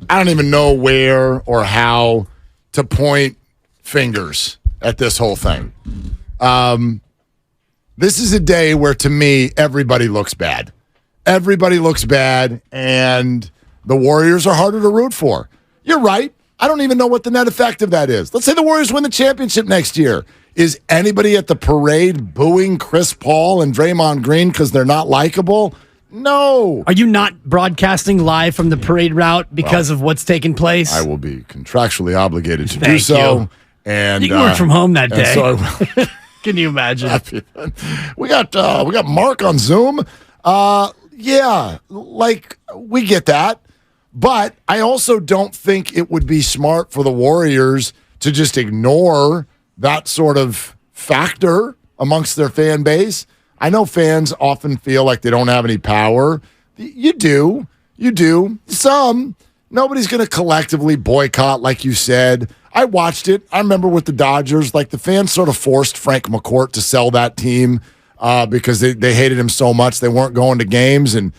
I don't even know where or how to point fingers at this whole thing. This is a day where, to me, everybody looks bad. Everybody looks bad, and the Warriors are harder to root for. You're right. I don't even know what the net effect of that is. Let's say the Warriors win the championship next year. Is anybody at the parade booing Chris Paul and Draymond Green because they're not likable? No. Are you not broadcasting live from the parade route because of what's taking place? I will be contractually obligated to do so. You. And you can work from home that day. So Can you imagine? We got Mark on Zoom. Yeah, like we get that. But I also don't think it would be smart for the Warriors to just ignore that sort of factor amongst their fan base. I know fans often feel like they don't have any power. You do. Some. Nobody's going to collectively boycott, like you said. I watched it. I remember with the Dodgers, like the fans sort of forced Frank McCourt to sell that team because they hated him so much they weren't going to games. And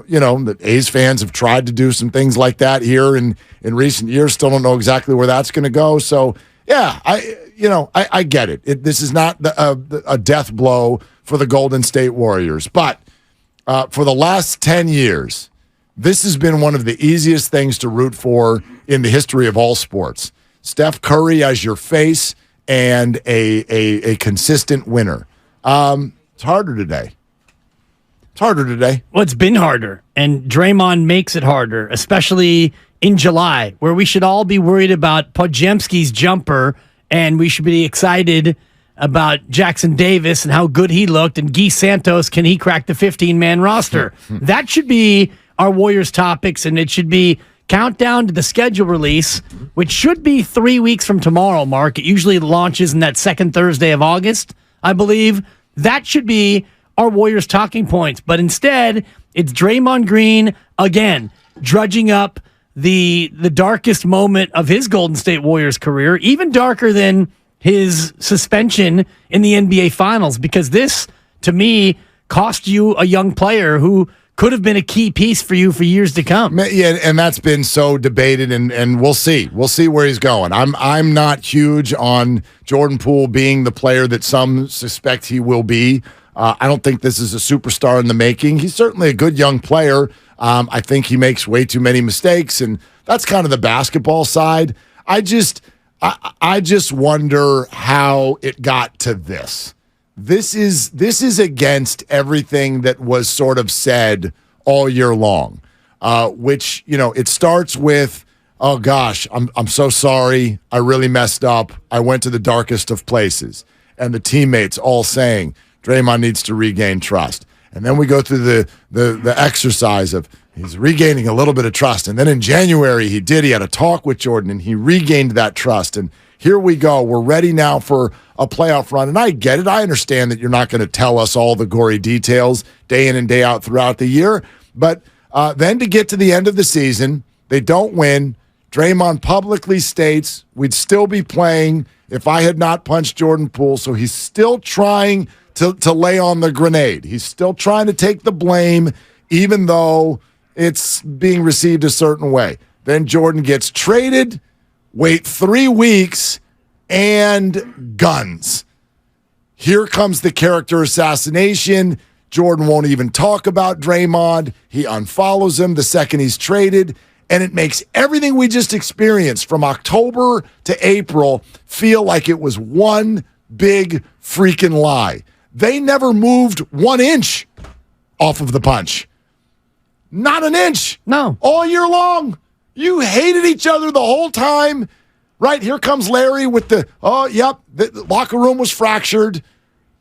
you know, the A's fans have tried to do some things like that here in recent years. Still don't know exactly where that's going to go. So, yeah, I get it. This is not a death blow for the Golden State Warriors. But for the last 10 years, this has been one of the easiest things to root for in the history of all sports. Steph Curry as your face and a consistent winner. It's harder today. Well, it's been harder, and Draymond makes it harder, especially in July, where we should all be worried about Podziemski's jumper, and we should be excited about Jackson Davis and how good he looked, and Guy Santos, can he crack the 15-man roster? That should be our Warriors topics, and it should be countdown to the schedule release, which should be 3 weeks from tomorrow, Mark. It usually launches in that second Thursday of August, I believe. That should be our Warriors talking points. But instead, it's Draymond Green, again, drudging up the darkest moment of his Golden State Warriors career, even darker than his suspension in the NBA Finals, because this, to me, cost you a young player who could have been a key piece for you for years to come. Yeah, and that's been so debated, and we'll see. We'll see where he's going. I'm not huge on Jordan Poole being the player that some suspect he will be. I don't think this is a superstar in the making. He's certainly a good young player. I think he makes way too many mistakes, and that's kind of the basketball side. I just wonder how it got to this. This is against everything that was sort of said all year long, which, you know, it starts with, oh gosh, I'm so sorry. I really messed up. I went to the darkest of places. And the teammates all saying, Draymond needs to regain trust. And then we go through the exercise of he's regaining a little bit of trust. And then in January, he had a talk with Jordan, and he regained that trust. And here we go. We're ready now for a playoff run. And I get it. I understand that you're not going to tell us all the gory details day in and day out throughout the year. But then to get to the end of the season, they don't win. Draymond publicly states we'd still be playing if I had not punched Jordan Poole. So he's still trying to lay on the grenade. He's still trying to take the blame, even though it's being received a certain way. Then Jordan gets traded, wait 3 weeks, and guns. Here comes the character assassination. Jordan won't even talk about Draymond. He unfollows him the second he's traded, and it makes everything we just experienced from October to April feel like it was one big freaking lie. They never moved 1 inch off of the punch. Not an inch. No. All year long. You hated each other the whole time. Right, here comes Larry with the locker room was fractured.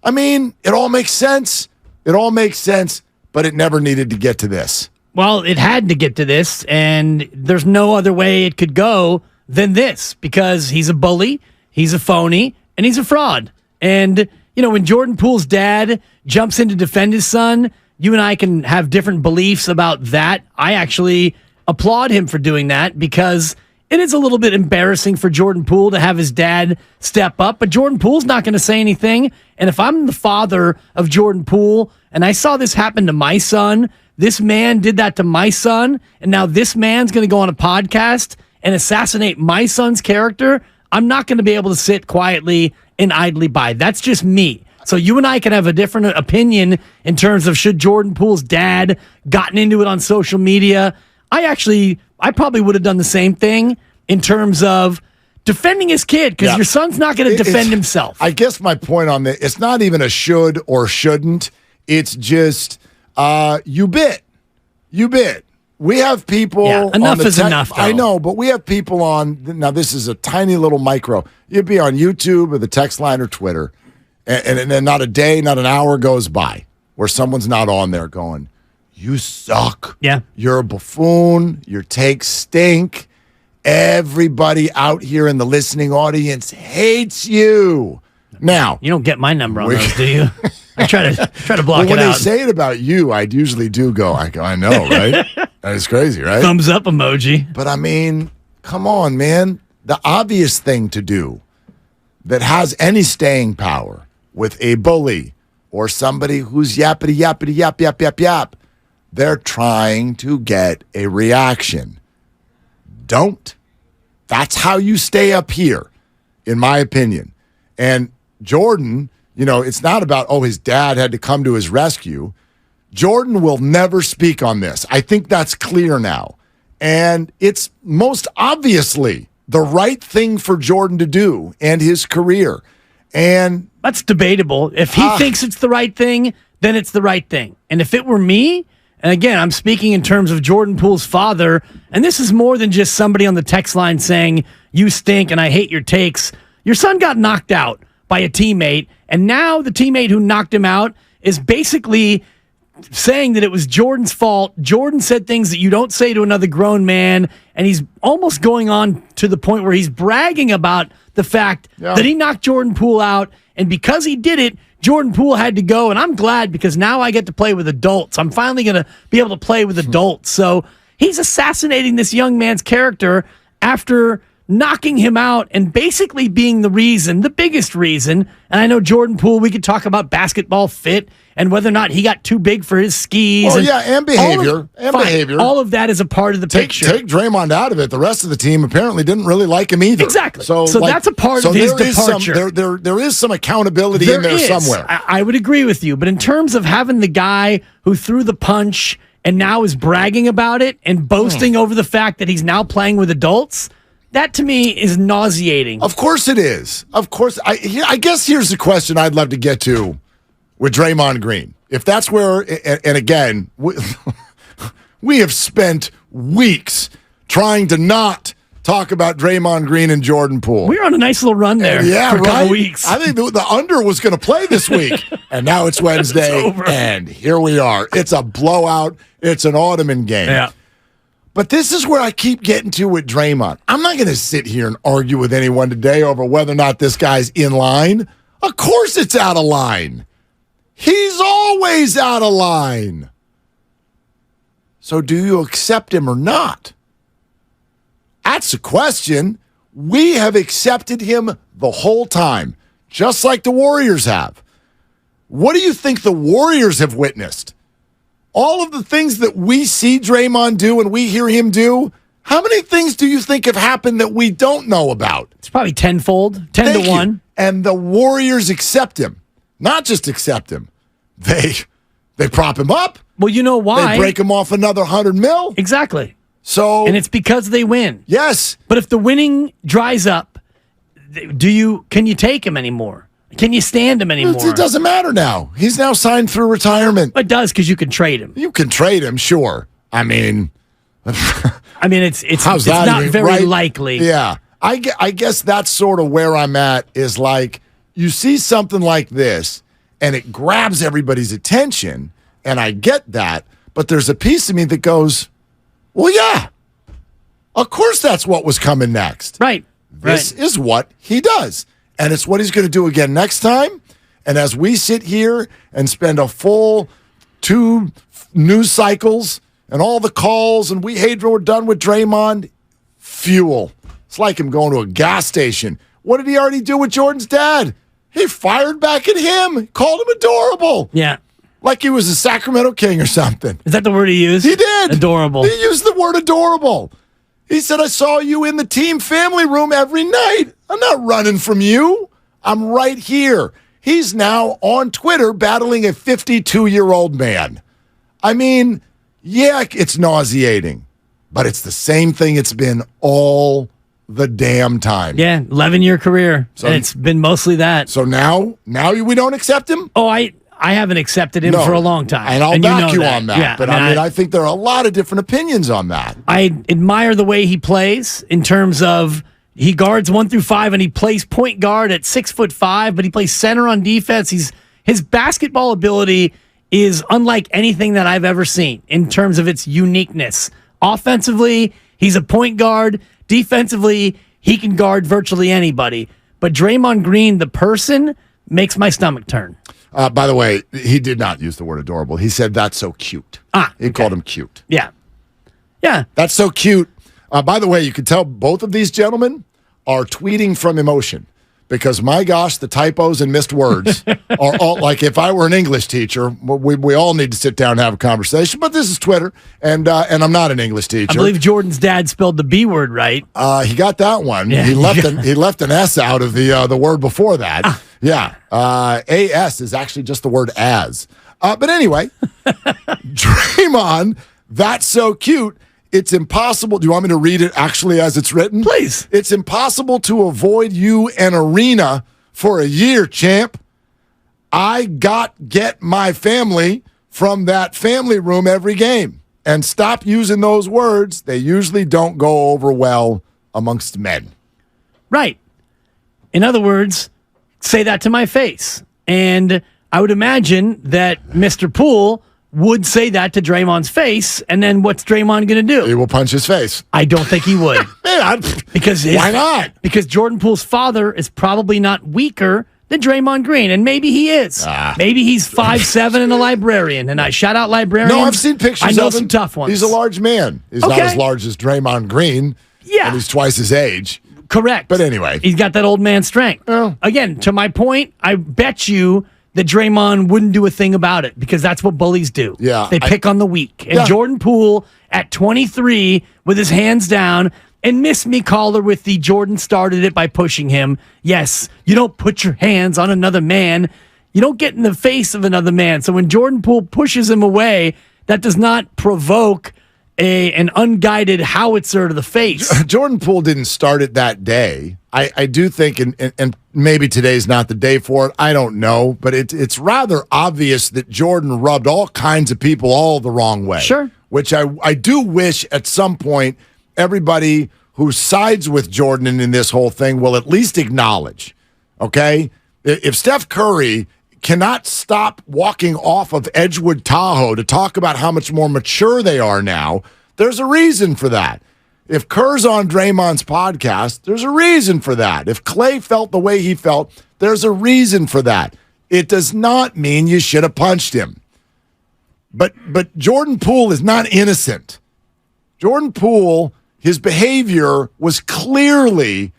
I mean, it all makes sense. But it never needed to get to this. Well, it had to get to this, and there's no other way it could go than this, because he's a bully, he's a phony, and he's a fraud. And, you know, when Jordan Poole's dad jumps in to defend his son, you and I can have different beliefs about that. I actually applaud him for doing that, because it is a little bit embarrassing for Jordan Poole to have his dad step up, but Jordan Poole's not going to say anything. And if I'm the father of Jordan Poole and I saw this happen to my son, this man did that to my son, and now this man's going to go on a podcast and assassinate my son's character, I'm not going to be able to sit quietly and idly by. That's just me. So you and I can have a different opinion in terms of should Jordan Poole's dad gotten into it on social media. I probably would have done the same thing in terms of defending his kid, because your son's not going to defend himself. I guess my point on this, it's not even a should or shouldn't. It's just, you bit. We have people. Yeah, enough is enough, though. I know, but we have people on. Now, this is a tiny little micro. You'd be on YouTube or the text line or Twitter, and then not a day, not an hour goes by where someone's not on there going, "You suck. Yeah. You're a buffoon. Your takes stink. Everybody out here in the listening audience hates you." Now, you don't get my number on those, do you? I try to block it out. When they say it about you, I usually do go, I know, right? That is crazy, right? Thumbs up emoji. But I mean, come on, man. The obvious thing to do that has any staying power with a bully or somebody who's yappity, yappity, yap, yap, yap, yap, they're trying to get a reaction. Don't. That's how you stay up here, in my opinion. And Jordan, it's not about, his dad had to come to his rescue. Jordan will never speak on this. I think that's clear now. And it's most obviously the right thing for Jordan to do and his career. And that's debatable. If he thinks it's the right thing, then it's the right thing. And if it were me, and again, I'm speaking in terms of Jordan Poole's father, and this is more than just somebody on the text line saying, "You stink and I hate your takes." Your son got knocked out by a teammate, and now the teammate who knocked him out is basically saying that it was Jordan's fault. Jordan said things that you don't say to another grown man, and he's almost going on to the point where he's bragging about the fact that he knocked Jordan Poole out, and because he did it, Jordan Poole had to go, and I'm glad because now I get to play with adults. I'm finally going to be able to play with adults. So he's assassinating this young man's character after knocking him out and basically being the biggest reason. And I know Jordan Poole, we could talk about basketball fit and whether or not he got too big for his skis. And behavior. Behavior. All of that is a part of the picture. Take Draymond out of it. The rest of the team apparently didn't really like him either. Exactly. So that's a part of his departure. There is some accountability in there somewhere. I would agree with you. But in terms of having the guy who threw the punch and now is bragging about it and boasting over the fact that he's now playing with adults, that to me is nauseating. Of course it is. Of course. I guess here's the question I'd love to get to with Draymond Green. If that's where, and again, we have spent weeks trying to not talk about Draymond Green and Jordan Poole. We were on a nice little run there for a couple weeks. I think the under was going to play this week, and now it's Wednesday, and here we are. It's a blowout. It's an Ottoman game. Yeah. But this is where I keep getting to with Draymond. I'm not going to sit here and argue with anyone today over whether or not this guy's in line. Of course it's out of line. He's always out of line. So do you accept him or not? That's the question. We have accepted him the whole time, just like the Warriors have. What do you think the Warriors have witnessed? All of the things that we see Draymond do and we hear him do, how many things do you think have happened that we don't know about? It's probably tenfold, 10 to 1. And the Warriors accept him. Not just accept him. They prop him up. Well, you know why? They break him off another $100 million. Exactly. So, and it's because they win. Yes. But if the winning dries up, can you take him anymore? Can you stand him anymore? It doesn't matter now. He's now signed through retirement. It does, because you can trade him. You can trade him, sure. I mean, it's not very likely. Yeah. I guess that's sort of where I'm at, is like, you see something like this, and it grabs everybody's attention, and I get that, but there's a piece of me that goes, well, yeah, of course that's what was coming next. Right. This is what he does, and it's what he's going to do again next time. And as we sit here and spend a full 2 news cycles and all the calls, and we're done with Draymond, fuel. It's like him going to a gas station. What did he already do with Jordan's dad? He fired back at him, called him adorable. Yeah. Like he was a Sacramento King or something. Is that the word he used? He did. Adorable. He used the word adorable. He said, I saw you in the team family room every night. I'm not running from you. I'm right here. He's now on Twitter battling a 52-year-old man. I mean, yeah, it's nauseating, but it's the same thing it's been all the damn time. Yeah, 11-year career, and it's been mostly that. So now we don't accept him? Oh, I haven't accepted him for a long time. And I'll back you on that. Yeah, but I think there are a lot of different opinions on that. I admire the way he plays in terms of he guards 1 through 5 and he plays point guard at 6'5", but he plays center on defense. His basketball ability is unlike anything that I've ever seen in terms of its uniqueness. Offensively, he's a point guard. Defensively, he can guard virtually anybody. But Draymond Green, the person, makes my stomach turn. By the way, he did not use the word adorable. He said, that's so cute. He called him cute. Yeah. Yeah. That's so cute. By the way, you can tell both of these gentlemen are tweeting from emotion because, my gosh, the typos and missed words are all like, if I were an English teacher, we all need to sit down and have a conversation. But this is Twitter, and I'm not an English teacher. I believe Jordan's dad spelled the B word right. He got that one. Yeah. He left an S out of the word before that. Yeah. AS is actually just the word as. But anyway, Draymond, that's so cute. It's impossible. Do you want me to read it actually as it's written? Please. It's impossible to avoid you an arena for a year, champ. I get my family from that family room every game. And stop using those words. They usually don't go over well amongst men. Right. In other words, say that to my face. And I would imagine that Mr. Poole would say that to Draymond's face, and then what's Draymond going to do? He will punch his face. I don't think he would. Why not? Because Jordan Poole's father is probably not weaker than Draymond Green, and maybe he is. Maybe he's 5'7" and a librarian, and I shout out librarians. No, I've seen pictures I know of him. some tough ones. He's a large man. He's not as large as Draymond Green. Yeah. And he's twice his age. Correct. But anyway. He's got that old man strength. Oh. Again, to my point, I bet you that Draymond wouldn't do a thing about it because that's what bullies do. Yeah, They pick on the weak. And Jordan Poole at 23 with his hands down, and miss me caller with the Jordan started it by pushing him. Yes, you don't put your hands on another man. You don't get in the face of another man. So when Jordan Poole pushes him away, that does not provoke an unguided howitzer to the face. Jordan Poole didn't start it that day. I do think, and maybe today's not the day for it, I don't know, but it's rather obvious that Jordan rubbed all kinds of people all the wrong way. Sure. Which I do wish at some point everybody who sides with Jordan in this whole thing will at least acknowledge, okay? If Steph Curry cannot stop walking off of Edgewood Tahoe to talk about how much more mature they are now, there's a reason for that. If Kerr's on Draymond's podcast, there's a reason for that. If Clay felt the way he felt, there's a reason for that. It does not mean you should have punched him. But Jordan Poole is not innocent. Jordan Poole, his behavior was clearly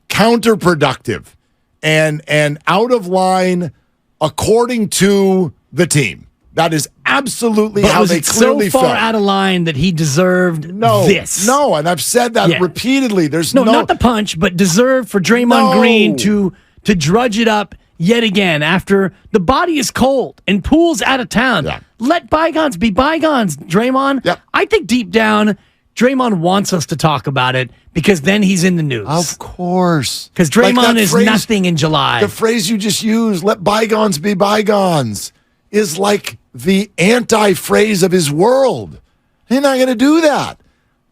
counterproductive and out of line according to the team. That is absolutely how they clearly so far felt. out of line that he deserved this. No, and I've said that repeatedly. There's no, not the punch, but deserved for Draymond Green to drudge it up yet again after the body is cold and Poole's out of town. Yeah. Let bygones be bygones, Draymond. Yep. I think deep down, Draymond wants us to talk about it because then he's in the news. Of course. Because Draymond is nothing in July. The phrase you just used, let bygones be bygones, is like the anti-phrase of his world. He's not going to do that.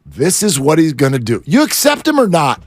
This is what he's going to do. You accept him or not?